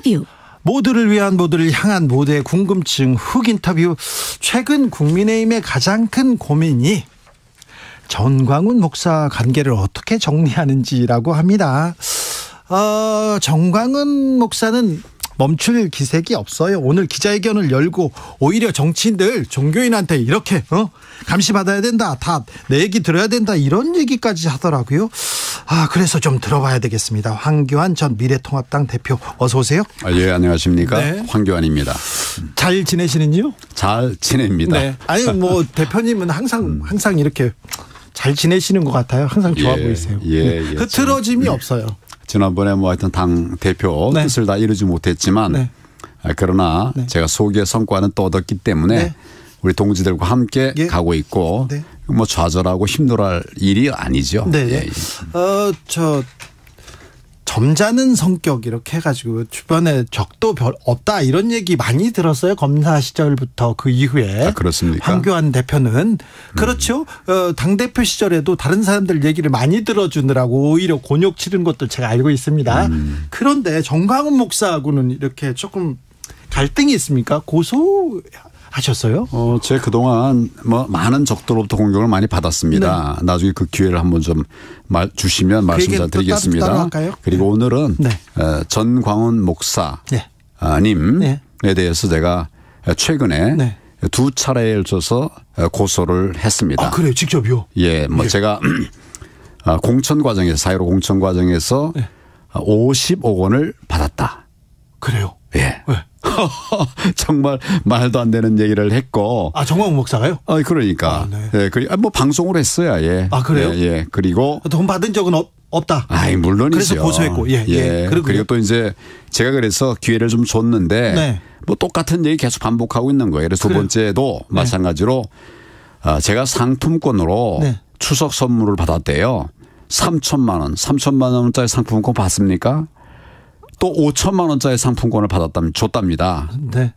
인터뷰. 모두를 위한, 모두를 향한 모두의 궁금증 훅 인터뷰. 최근 국민의힘의 가장 큰 고민이 전광훈 목사 관계를 어떻게 정리하는지라고 합니다. 전광훈 목사는 멈출 기색이 없어요. 오늘 기자회견을 열고 오히려 정치인들, 종교인한테 이렇게 감시받아야 된다, 다 내 얘기 들어야 된다, 이런 얘기까지 하더라고요. 그래서 좀 들어봐야 되겠습니다. 황교안 전 미래통합당 대표, 어서 오세요. 예, 안녕하십니까. 네. 황교안입니다. 잘 지내시는지요? 잘 지냅니다. 네. 아니 뭐 대표님은 항상 이렇게 잘 지내시는 것 같아요. 항상 좋아 보이세요. 흐트러짐이 없어요. 지난번에 뭐 하여튼 당 대표 네. 뜻을 다 이루지 못했지만 네. 그러나 네. 제가 소기의 성과는 또 얻었기 때문에 네. 우리 동지들과 함께 예. 가고 있고 네. 뭐 좌절하고 힘들어할 일이 아니죠. 네. 예. 점잖은 성격 이렇게 해가지고 주변에 적도 별 없다, 이런 얘기 많이 들었어요. 검사 시절부터 그 이후에. 그렇습니까? 황교안 대표는 그렇죠. 당대표 시절에도 다른 사람들 얘기를 많이 들어주느라고 오히려 곤욕 치른 것도 제가 알고 있습니다. 그런데 전광훈 목사하고는 이렇게 조금 갈등이 있습니까? 고소하셨어요? 제 그동안 뭐 많은 적들로부터 공격을 많이 받았습니다. 네. 나중에 그 기회를 한번 좀 주시면 말씀드리겠습니다. 따로 할까요? 그리고 오늘은 네. 전광훈 목사님에 네. 대해서 제가 최근에 네. 두 차례에 걸쳐서 고소를 했습니다. 그래요? 직접요? 예, 뭐 제가 공천 과정에서, 사회로 공천 과정에서 네. 50억 원을 받았다. 그래요? 예. 네. 정말 말도 안 되는 얘기를 했고. 전광훈 목사가요? 그러니까. 네. 예, 뭐 방송을 했어요. 예. 그래요? 예. 그리고 돈 받은 적은 없다. 물론이죠. 그래서 고소했고. 예. 그리고 또 이제 제가 그래서 기회를 좀 줬는데 네. 뭐 똑같은 얘기 계속 반복하고 있는 거예요. 그래서 두 번째도 마찬가지로 제가 상품권으로 네. 추석 선물을 받았대요. 3천만 원짜리 상품권 받습니까? 또 5천만 원짜리 상품권을 줬답니다. 네.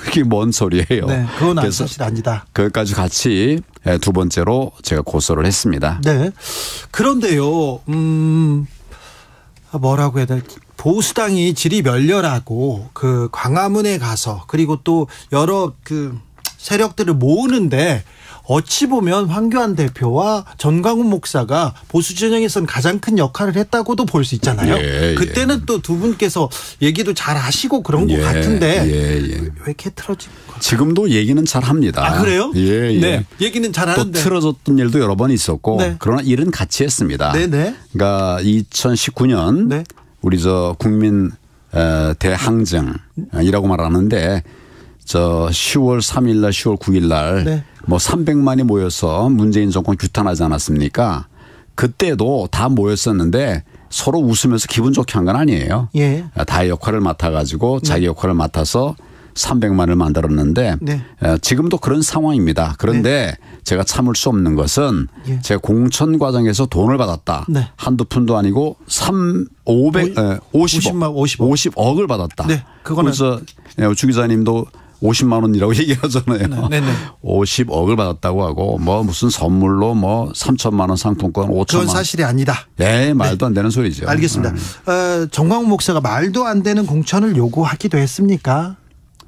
이게 뭔 소리예요? 네. 그건 그래서 사실 아니다. 그것까지 같이 두 번째로 제가 고소를 했습니다. 네. 그런데요, 뭐라고 해야 될지. 보수당이 질이 멸렬하고 그 광화문에 가서 그리고 또 여러 그 세력들을 모으는데 어찌 보면 황교안 대표와 전광훈 목사가 보수 진영에서는 가장 큰 역할을 했다고도 볼 수 있잖아요. 그때는 또 두 분께서 얘기도 잘 하시고 그런 것 같은데 왜 이렇게 틀어진 거예요? 지금도 얘기는 잘 합니다. 그래요? 예. 네. 얘기는 잘 하는데. 또 틀어졌던 일도 여러 번 있었고 네. 그러나 일은 같이 했습니다. 네네. 그러니까 2019년 네. 우리 국민 대항쟁이라고 말하는데 10월 3일 날 10월 9일 날 네. 뭐 300만이 모여서 문재인 정권 규탄하지 않았습니까? 그때도 다 모였었는데 서로 웃으면서 기분 좋게 한 건 아니에요. 예. 다 역할을 맡아가지고 자기 역할을 맡아서 300만을 만들었는데 네. 지금도 그런 상황입니다. 그런데 제가 참을 수 없는 것은 제가 공천 과정에서 돈을 받았다. 네. 한두 푼도 아니고 50억을 받았다. 네. 그거는 그래서 주 기자님도 50만 원이라고 얘기하잖아요. 네. 50억을 받았다고 하고 뭐 무슨 선물로 뭐 3천만 원 상품권 5천만 원. 그건 사실이 아니다. 네, 말도 안 되는 소리죠. 알겠습니다. 전광훈 목사가 말도 안 되는 공천을 요구하기도 했습니까?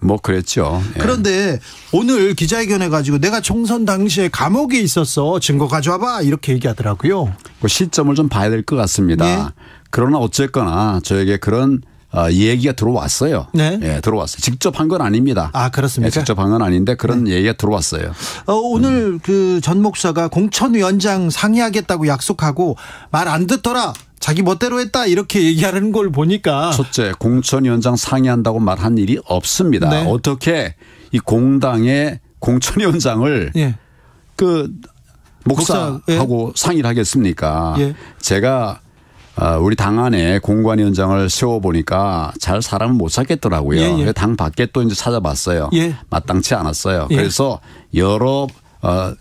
뭐 그랬죠. 그런데 오늘 기자회견 해가지고 내가 총선 당시에 감옥에 있었어, 증거 가져와봐, 이렇게 얘기하더라고요. 그 시점을 좀 봐야 될 것 같습니다. 네. 그러나 어쨌거나 저에게 그런 얘기가 들어왔어요. 네. 예, 들어왔어요. 직접 한 건 아닙니다. 그렇습니까? 직접 한 건 아닌데 그런 얘기가 들어왔어요. 오늘 그 전 목사가 공천위원장 상의하겠다고 약속하고 말 안 듣더라, 자기 멋대로 했다, 이렇게 얘기하는 걸 보니까. 첫째, 공천위원장 상의한다고 말한 일이 없습니다. 네. 어떻게 이 공당의 공천위원장을 그 목사하고 상의를 하겠습니까? 제가 우리 당 안에 공관위원장을 세워보니까 잘 사람을 못 찾겠더라고요. 당 밖에 또 이제 찾아봤어요. 마땅치 않았어요. 그래서 여러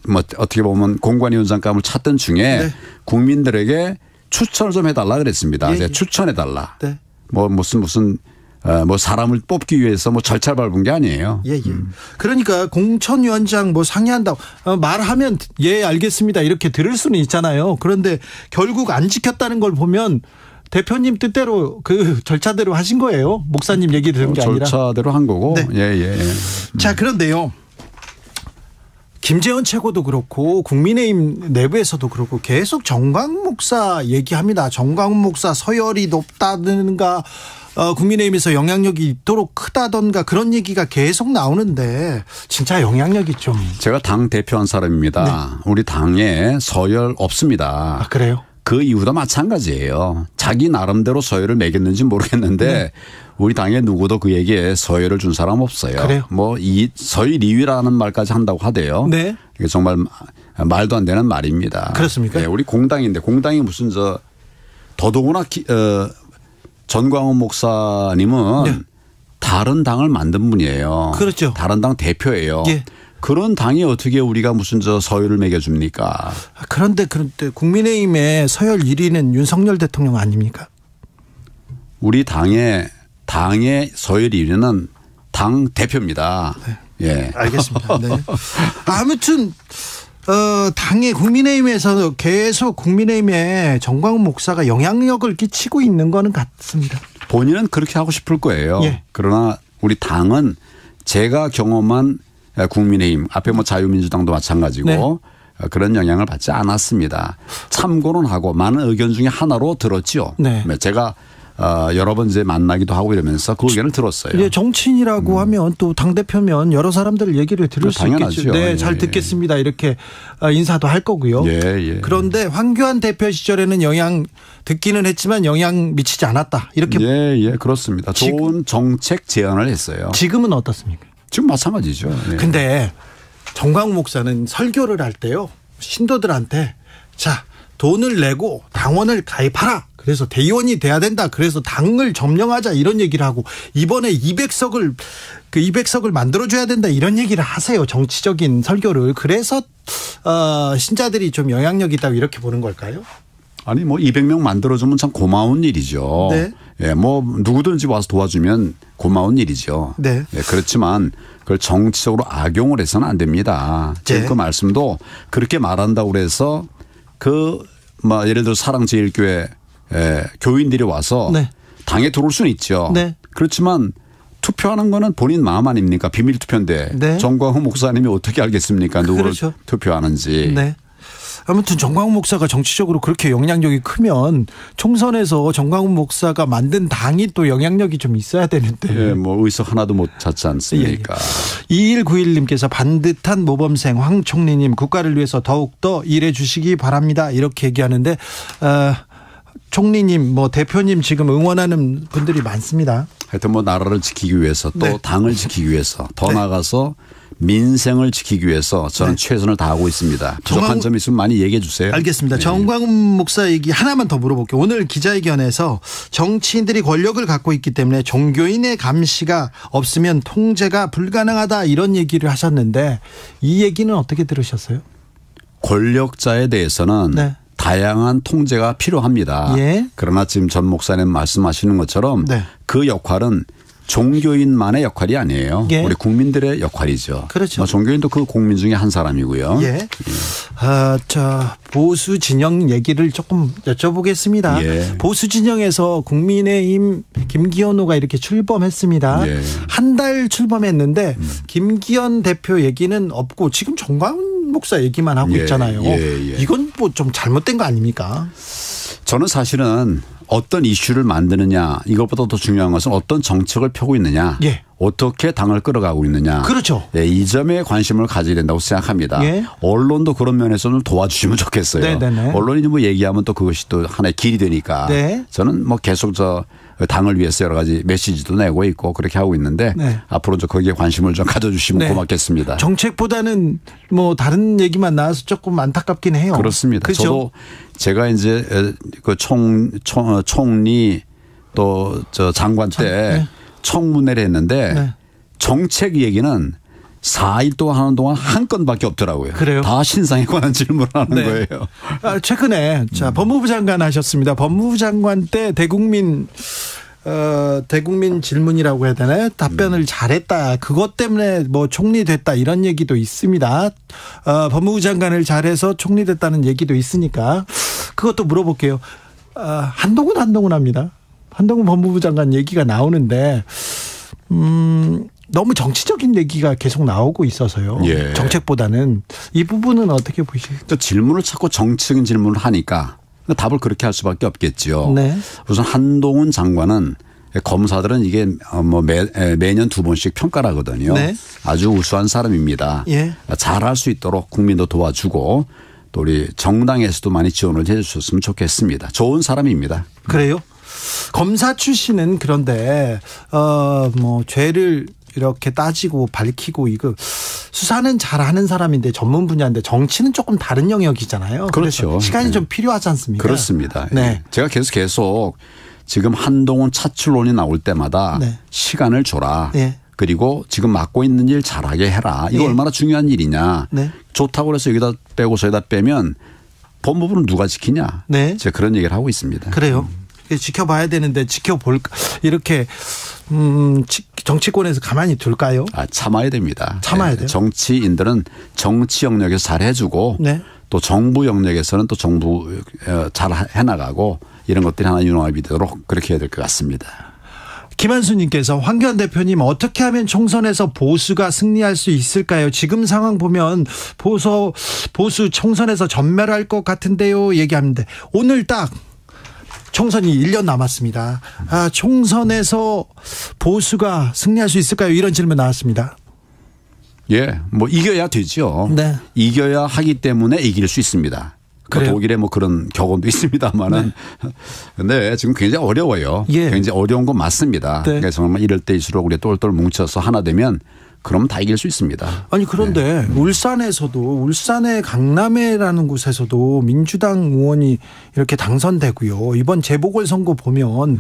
뭐 어떻게 보면 공관위원장감을 찾던 중에 국민들에게 추천을 좀 해달라 그랬습니다. 제가 추천해달라. 뭐 무슨 뭐 사람을 뽑기 위해서 뭐 절차를 밟은 게 아니에요. 그러니까 공천위원장 뭐 상의한다고 말하면 알겠습니다, 이렇게 들을 수는 있잖아요. 그런데 결국 안 지켰다는 걸 보면 대표님 뜻대로 그 절차대로 하신 거예요. 목사님 얘기 들은 게 아니라. 절차대로 한 거고. 네. 예. 자, 그런데요. 김재원 최고도 그렇고 국민의힘 내부에서도 그렇고 계속 정광훈 목사 얘기합니다. 정광훈 목사 서열이 높다든가 국민의힘에서 영향력이 있도록 크다던가 그런 얘기가 계속 나오는데 진짜 영향력이 좀. 제가 당 대표한 사람입니다. 네. 우리 당에 서열 없습니다. 아, 그래요? 그 이유도 마찬가지예요. 자기 나름대로 서열을 매겼는지 모르겠는데 네. 우리 당에 누구도 그에게 서열을 준 사람 없어요. 그래요? 뭐 이 서열 2위라는 말까지 한다고 하대요. 네. 이게 정말 말도 안 되는 말입니다. 그렇습니까? 네, 우리 공당인데 공당이 무슨 더더구나 전광훈 목사님은 네. 다른 당을 만든 분이에요. 그렇죠. 다른 당 대표예요. 예. 그런 당이 어떻게 우리가 무슨 서열을 매겨줍니까? 그런데 국민의힘의 서열 1위는 윤석열 대통령 아닙니까? 우리 당의 서열 1위는 당 대표입니다. 네. 예. 알겠습니다. 네. 아무튼 당의 국민의힘에서 계속 국민의힘에 정광훈 목사가 영향력을 끼치고 있는 거는 같습니다. 본인은 그렇게 하고 싶을 거예요. 예. 그러나 우리 당은 제가 경험한 국민의힘 앞에 뭐 자유민주당도 마찬가지고 네. 그런 영향을 받지 않았습니다. 참고는 하고 많은 의견 중에 하나로 들었죠. 네. 제가 여러 번 이제 만나기도 하고 이러면서 그 의견을 들었어요. 예, 정치인이라고 하면 또 당대표면 여러 사람들 얘기를 들을 수 있겠죠. 네, 잘 듣겠습니다. 이렇게 인사도 할 거고요. 예. 그런데 황교안 대표 시절에는 영향 듣기는 했지만 영향 미치지 않았다. 이렇게. 예, 그렇습니다. 좋은 정책 제안을 했어요. 지금은 어떻습니까? 지금 마찬가지죠. 네. 근데 정광훈 목사는 설교를 할 때요. 신도들한테 자, 돈을 내고 당원을 가입하라. 그래서 대의원이 돼야 된다. 그래서 당을 점령하자 이런 얘기를 하고 이번에 200석을 만들어줘야 된다 이런 얘기를 하세요. 정치적인 설교를. 그래서 신자들이 좀 영향력이 있다고 이렇게 보는 걸까요? 아니 뭐 200명 만들어주면 참 고마운 일이죠. 네. 예, 뭐 누구든지 와서 도와주면 고마운 일이죠. 네. 예, 그렇지만 그걸 정치적으로 악용을 해서는 안 됩니다. 네. 그 말씀도 그렇게 말한다고 그래서 뭐 예를 들어 사랑제일교회 교인들이 와서 네. 당에 들어올 수는 있죠. 네. 그렇지만 투표하는 거는 본인 마음 아닙니까? 비밀 투표인데 네. 정광훈 목사님이 어떻게 알겠습니까? 누구를 그렇죠. 투표하는지. 네. 아무튼 정광훈 목사가 정치적으로 그렇게 영향력이 크면 총선에서 정광훈 목사가 만든 당이 또 영향력이 좀 있어야 되는데. 예, 뭐 의석 하나도 못 찾지 않습니까? 예. 2191님께서 반듯한 모범생 황 총리님 국가를 위해서 더욱더 일해 주시기 바랍니다. 이렇게 얘기하는데 총리님 뭐 대표님 지금 응원하는 분들이 많습니다. 하여튼 뭐 나라를 지키기 위해서 또 네. 당을 지키기 위해서 더 네. 나아가서 민생을 지키기 위해서 저는 네. 최선을 다하고 있습니다. 부족한 점이 있으면 많이 얘기해 주세요. 알겠습니다. 네. 정광훈 목사 얘기 하나만 더 물어볼게요. 오늘 기자회견에서 정치인들이 권력을 갖고 있기 때문에 종교인의 감시가 없으면 통제가 불가능하다 이런 얘기를 하셨는데 이 얘기는 어떻게 들으셨어요? 권력자에 대해서는 네. 다양한 통제가 필요합니다. 예. 그러나 지금 전 목사님 말씀하시는 것처럼 네. 그 역할은 종교인만의 역할이 아니에요. 예. 우리 국민들의 역할이죠. 그렇죠. 종교인도 그 국민 중에 한 사람이고요. 예. 예. 자, 보수 진영 얘기를 조금 여쭤보겠습니다. 예. 보수 진영에서 국민의힘 김기현 후보가 이렇게 출범했습니다. 예. 한 달 출범했는데 김기현 대표 얘기는 없고 지금 정광훈 목사 얘기만 하고 있잖아요. 이건 뭐 좀 잘못된 거 아닙니까? 저는 사실은 어떤 이슈를 만드느냐 이것보다 더 중요한 것은 어떤 정책을 펴고 있느냐 예. 어떻게 당을 끌어가고 있느냐 그렇죠. 예, 이 점에 관심을 가져야 된다고 생각합니다. 예. 언론도 그런 면에서 좀 도와주시면 좋겠어요. 네네네. 언론이 뭐 얘기하면 또 그것이 또 하나의 길이 되니까 네. 저는 뭐 계속 당을 위해서 여러 가지 메시지도 내고 있고 그렇게 하고 있는데 네. 앞으로 거기에 관심을 좀 가져주시면 네. 고맙겠습니다. 정책보다는 뭐 다른 얘기만 나와서 조금 안타깝긴 해요. 그렇습니다. 그렇죠? 저도 제가 이제 그 총리 또 장관 때 네. 청문회를 했는데 네. 정책 얘기는 4일 동안 하는 동안 한 건밖에 없더라고요. 그래요? 다 신상에 관한 질문을 하는 네. 거예요. 최근에 법무부 장관 하셨습니다. 법무부 장관 때 대국민 질문이라고 해야 되나요? 답변을 잘했다. 그것 때문에 뭐 총리 됐다 이런 얘기도 있습니다. 법무부 장관을 잘해서 총리 됐다는 얘기도 있으니까 그것도 물어볼게요. 한동훈 합니다. 한동훈 법무부 장관 얘기가 나오는데 너무 정치적인 얘기가 계속 나오고 있어서요. 예. 정책보다는 이 부분은 어떻게 보시죠? 질문을 자꾸 정치적인 질문을 하니까 답을 그렇게 할 수밖에 없겠죠. 네. 우선 한동훈 장관은 검사들은 이게 뭐 매년 2번씩 평가를 하거든요. 네. 아주 우수한 사람입니다. 예. 잘할 수 있도록 국민도 도와주고 또 우리 정당에서도 많이 지원을 해 주셨으면 좋겠습니다. 좋은 사람입니다. 그래요? 검사 출신은 그런데 뭐 죄를 이렇게 따지고 밝히고 이거 수사는 잘하는 사람인데 전문 분야인데 정치는 조금 다른 영역이잖아요. 그렇죠. 시간이 좀 필요하지 않습니까? 그렇습니다. 네. 제가 계속 지금 한동훈 차출론이 나올 때마다 네. 시간을 줘라. 네. 그리고 지금 맡고 있는 일 잘하게 해라. 이거 네. 얼마나 중요한 일이냐. 네. 좋다고 해서 여기다 빼고 저기다 빼면 법무부는 누가 지키냐. 네. 제가 그런 얘기를 하고 있습니다. 그래요. 지켜봐야 되는데 지켜볼까 이렇게 정치권에서 가만히 둘까요? 참아야 됩니다. 참아야 돼요. 정치인들은 정치 영역에서 잘 해주고 네. 또 정부 영역에서는 또 정부 잘 해나가고 이런 것들이 하나 융합이 되도록 그렇게 해야 될 것 같습니다. 김한수님께서 황교안 대표님 어떻게 하면 총선에서 보수가 승리할 수 있을까요? 지금 상황 보면 보수 총선에서 전멸할 것 같은데요. 얘기하는데 오늘 딱 총선이 1년 남았습니다. 총선에서 보수가 승리할 수 있을까요? 이런 질문 나왔습니다. 예, 뭐 이겨야 되죠. 네. 이겨야 하기 때문에 이길 수 있습니다. 독일에 뭐 그런 경험도 있습니다만은. 근데 지금 굉장히 어려워요. 예. 굉장히 어려운 건 맞습니다. 네. 그래서 정말 이럴 때일수록 우리 똘똘 뭉쳐서 하나 되면 그럼 다 이길 수 있습니다. 아니 그런데 네. 울산의 강남회라는 곳에서도 민주당 의원이 이렇게 당선되고요. 이번 재보궐선거 보면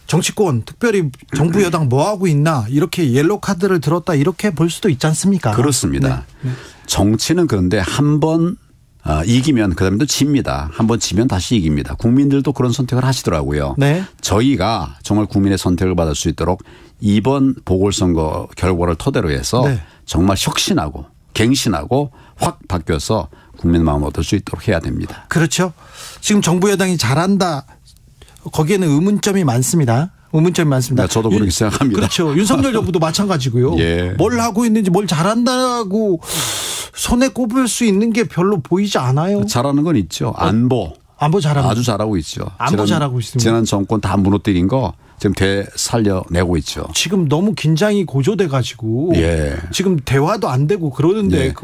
정치권 특별히 정부 여당 뭐 하고 있나 이렇게 옐로 카드를 들었다 이렇게 볼 수도 있지 않습니까? 그렇습니다. 네. 정치는 그런데 한번 이기면 그다음에 또 집니다. 한번 지면 다시 이깁니다. 국민들도 그런 선택을 하시더라고요. 네. 저희가 정말 국민의 선택을 받을 수 있도록 이번 보궐선거 결과를 토대로 해서 네. 정말 혁신하고 갱신하고 확 바뀌어서 국민 마음 얻을 수 있도록 해야 됩니다. 그렇죠. 지금 정부 여당이 잘한다. 거기에는 의문점이 많습니다. 네, 저도 그렇게 생각합니다. 그렇죠. 윤석열 정부도 마찬가지고요. 예. 뭘 하고 있는지 뭘 잘한다고 손에 꼽을 수 있는 게 별로 보이지 않아요. 잘하는 건 있죠. 안보 잘하고 아주 잘하고 있죠. 잘하고 있습니다. 지난 정권 다 무너뜨린 거 지금 되살려내고 있죠. 지금 너무 긴장이 고조돼 가지고 예. 지금 대화도 안 되고 그러는데 예.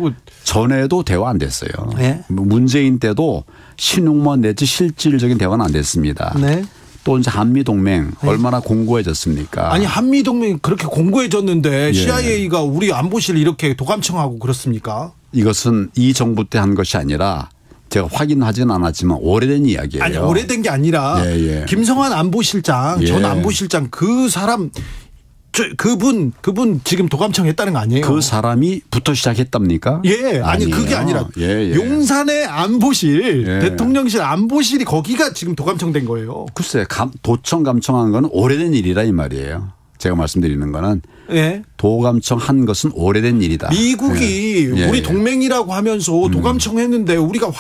전에도 대화 안 됐어요. 예. 문재인 때도 신용만 내지 실질적인 대화는 안 됐습니다. 네. 또 이제 한미동맹 네. 얼마나 공고해졌습니까? 아니 한미동맹 그렇게 공고해졌는데 예. CIA가 우리 안보실 이렇게 도감청하고 그렇습니까? 이것은 이 정부 때 한 것이 아니라 제가 확인하지는 않았지만 오래된 이야기예요. 아니 오래된 게 아니라 예. 김성환 안보실장 전 안보실장 그 사람 그분 지금 도감청 했다는 거 아니에요? 그 사람이부터 시작했답니까? 예. 아니 아니에요. 그게 아니라 용산의 안보실 대통령실 안보실이 거기가 지금 도감청된 거예요. 글쎄 도청 감청한 건 오래된 일이라 이 말이에요. 제가 말씀드리는 거는 도감청 한 것은 오래된 일이다. 미국이 우리 동맹이라고 하면서 도감청 했는데 우리가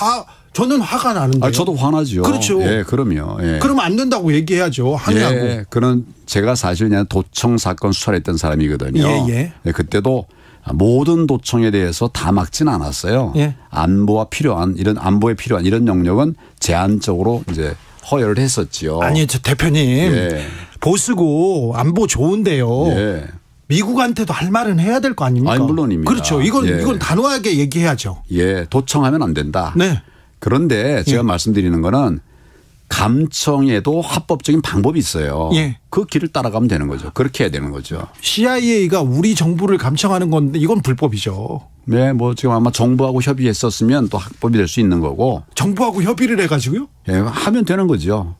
저는 화가 나는데. 저도 화나죠. 그렇죠. 예, 그럼요. 예. 그러면 안 된다고 얘기해야죠. 항의하고. 예, 그런 제가 사실 그냥 도청 사건 수사를 했던 사람이거든요. 예. 그때도 모든 도청에 대해서 다 막지는 않았어요. 예. 안보에 필요한 이런 영역은 제한적으로 이제 허여를 했었지요. 아니, 대표님. 보수고 안보 좋은데요. 예. 미국한테도 할 말은 해야 될 거 아닙니까? 아니, 물론입니다. 그렇죠. 이건 단호하게 얘기해야죠. 예, 도청하면 안 된다. 네. 그런데 제가 말씀드리는 거는 감청에도 합법적인 방법이 있어요. 예. 그 길을 따라가면 되는 거죠. 그렇게 해야 되는 거죠. CIA가 우리 정부를 감청하는 건데 이건 불법이죠. 네, 뭐 지금 아마 정부하고 협의했었으면 또 합법이 될 수 있는 거고. 정부하고 협의를 해가지고요? 예, 하면 되는 거죠.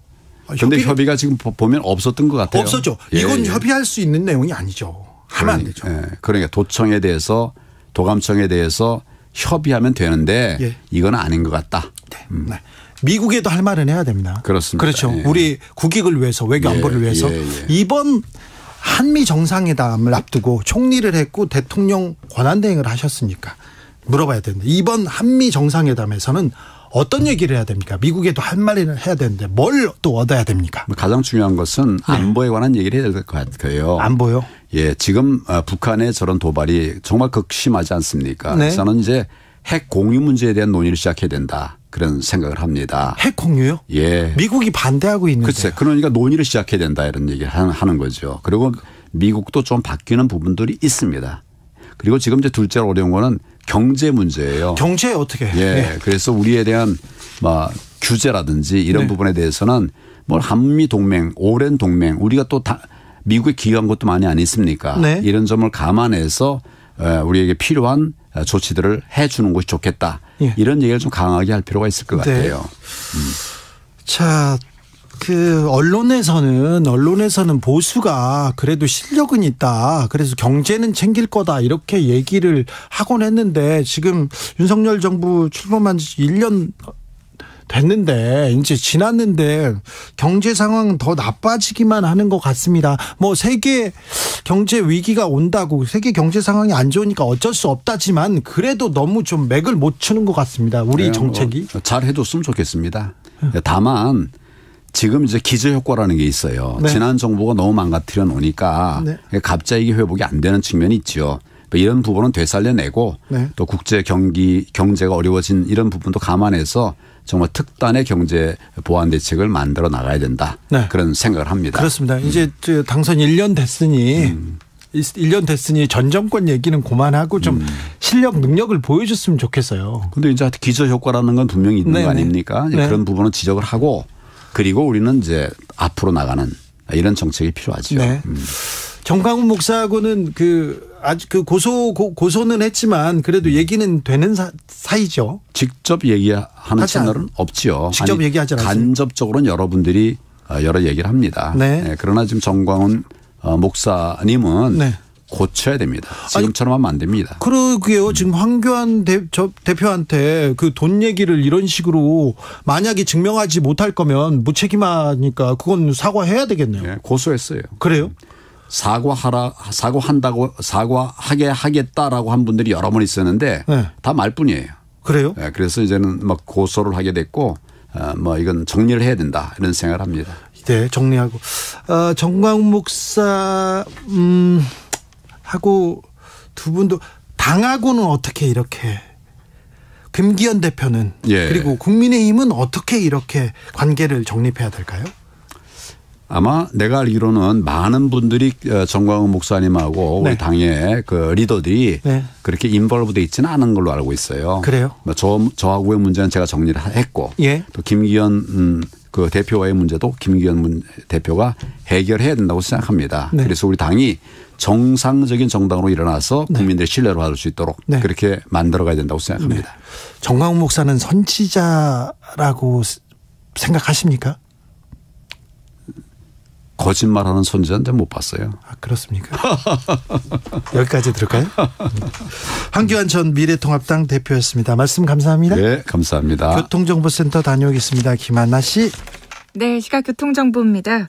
그런데 협의가 지금 보면 없었던 것 같아요. 없었죠. 이건 협의할 수 있는 내용이 아니죠. 하면 안 되죠. 그러니까 도청에 대해서 도감청에 대해서 협의하면 되는데 이건 아닌 것 같다. 네. 미국에도 할 말은 해야 됩니다. 그렇습니다. 그렇죠. 우리 국익을 위해서 외교 안보를 위해서 이번 한미 정상회담을 앞두고 총리를 했고 대통령 권한대행을 하셨으니까 물어봐야 되는데 이번 한미 정상회담에서는 어떤 얘기를 해야 됩니까? 미국에도 할 말을 해야 되는데 뭘 또 얻어야 됩니까? 가장 중요한 것은 안보에 관한 얘기를 해야 될 것 같아요. 안보요? 예, 지금 북한의 저런 도발이 정말 극심하지 않습니까? 네. 저는 이제 핵 공유 문제에 대한 논의를 시작해야 된다. 그런 생각을 합니다. 핵 공유요? 예. 미국이 반대하고 있는데. 글쎄, 그러니까 논의를 시작해야 된다 이런 얘기를 하는 거죠. 그리고 미국도 좀 바뀌는 부분들이 있습니다. 그리고 지금 이제 둘째로 어려운 거는 경제 문제예요. 경제 어떻게? 예. 네. 그래서 우리에 대한 규제라든지 이런 네. 부분에 대해서는 뭐 한미 동맹, 오랜 동맹, 우리가 또 미국에 기여한 것도 많이 안 있습니까? 네. 이런 점을 감안해서 우리에게 필요한 조치들을 해 주는 것이 좋겠다. 예. 이런 얘기를 좀 강하게 할 필요가 있을 것 같아요. 네. 자, 언론에서는 보수가 그래도 실력은 있다. 그래서 경제는 챙길 거다. 이렇게 얘기를 하곤 했는데 지금 윤석열 정부 출범한 지 1년 됐는데 이제 지났는데 경제 상황은 더 나빠지기만 하는 것 같습니다. 뭐 세계 경제 위기가 온다고 세계 경제 상황이 안 좋으니까 어쩔 수 없다지만 그래도 너무 좀 맥을 못 추는 것 같습니다. 우리 정책이. 잘 해줬으면 좋겠습니다. 다만 지금 이제 기저 효과라는 게 있어요. 네. 지난 정부가 너무 망가뜨려 놓으니까 네. 갑자기 회복이 안 되는 측면이 있죠. 이런 부분은 되살려내고 네. 또 국제 경제가 어려워진 이런 부분도 감안해서 정말 특단의 경제 보완 대책을 만들어 나가야 된다. 네. 그런 생각을 합니다. 그렇습니다. 이제 당선 1년 됐으니 1년 됐으니 전 정권 얘기는 그만하고 좀 실력 능력을 보여줬으면 좋겠어요. 그런데 이제 기저 효과라는 건 분명히 있는 네네. 거 아닙니까? 네. 그런 부분은 지적을 하고 그리고 우리는 이제 앞으로 나가는 이런 정책이 필요하죠. 네. 정광훈 목사하고는 아직 고소는 했지만 그래도 얘기는 되는 사이죠. 직접 얘기하는 채널은 없지요. 직접 얘기하지 않습니다. 간접적으로는 여러분들이 여러 얘기를 합니다. 네. 네. 그러나 지금 정광훈 목사님은 네. 고쳐야 됩니다. 지금처럼 하면 안 됩니다. 그러게요. 지금 황교안 대표한테 그 돈 얘기를 이런 식으로 만약에 증명하지 못할 거면 무책임하니까 그건 사과해야 되겠네요. 네. 고소했어요. 그래요? 사과하게 하겠다라고 한 분들이 여러 번 있었는데 네. 다 말뿐이에요. 그래요? 네, 그래서 이제는 막 고소를 하게 됐고 이건 정리를 해야 된다 이런 생각을 합니다. 네, 정리하고 정광훈 목사 하고 두 분도 당하고는 어떻게 이렇게 김기현 대표는 예. 그리고 국민의힘은 어떻게 이렇게 관계를 정립해야 될까요? 아마 내가 알기로는 많은 분들이 정광훈 목사님하고 네. 우리 당의 그 리더들이 네. 그렇게 인볼브돼 있지는 않은 걸로 알고 있어요. 그래요? 저하고의 문제는 제가 정리를 했고 예. 또 김기현 그 대표와의 문제도 김기현 대표가 해결해야 된다고 생각합니다. 네. 그래서 우리 당이 정상적인 정당으로 일어나서 네. 국민들의 신뢰를 받을 수 있도록 네. 그렇게 만들어가야 된다고 생각합니다. 네. 정광훈 목사는 선지자라고 생각하십니까? 거짓말하는 선지자는 못 봤어요. 그렇습니까? 여기까지 들을까요? 황교안 전 미래통합당 대표였습니다. 말씀 감사합니다. 네, 감사합니다. 교통정보센터 다녀오겠습니다. 김한나 씨. 네, 시각 교통정보입니다.